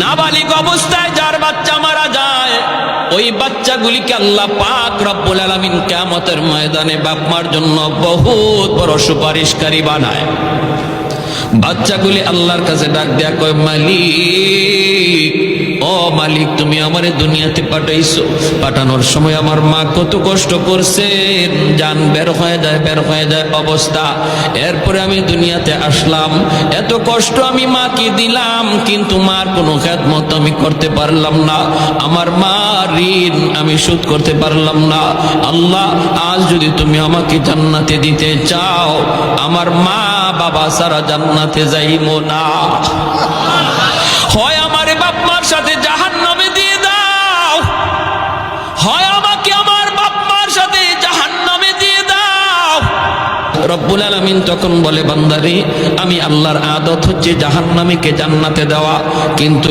নাবালিগ অবস্থায় যার বাচ্চা মারা যায়, ওই বাচ্চাগুলিকে আল্লাহ পাক রব্বুল আলামিন কিয়ামতের ময়দানে বাপ মার জন্য বহুত বড় সুপারিশকারী বানায়। বাচ্চাগুলি আল্লাহর কাছে ডাক দেয়া কয়, মালিক, ও মালিক, তুমি আমারে দুনিয়াতে পাঠাইছো, পাঠানোর সময় আমার মা কত কষ্ট করছেন, জান বের হয়ে যায় অবস্থা। এরপরে আমি দুনিয়াতে আসলাম, এত কষ্ট আমি মাকে দিলাম, কিন্তু মার কোনো খেদমত আমি করতে পারলাম না, আমার মা ঋণ আমি শোধ করতে পারলাম না। আল্লাহ, আজ যদি তুমি আমাকে জান্নাতে দিতে চাও, আমার মা বাবা সারা জান্নাতে যাইবো না, হয় আমারে বাপ মার সাথে জাহান্নামে দিয়ে দাও, হয় আমাকে আমার বাপ মার সাথে জাহান্নামে দিয়ে দাও। রব্বুল আলামিন তখন বলে, বান্দারে, আমি আল্লাহর আদত হচ্ছে জাহান্নামীকে জান্নাতে দেওয়া, কিন্তু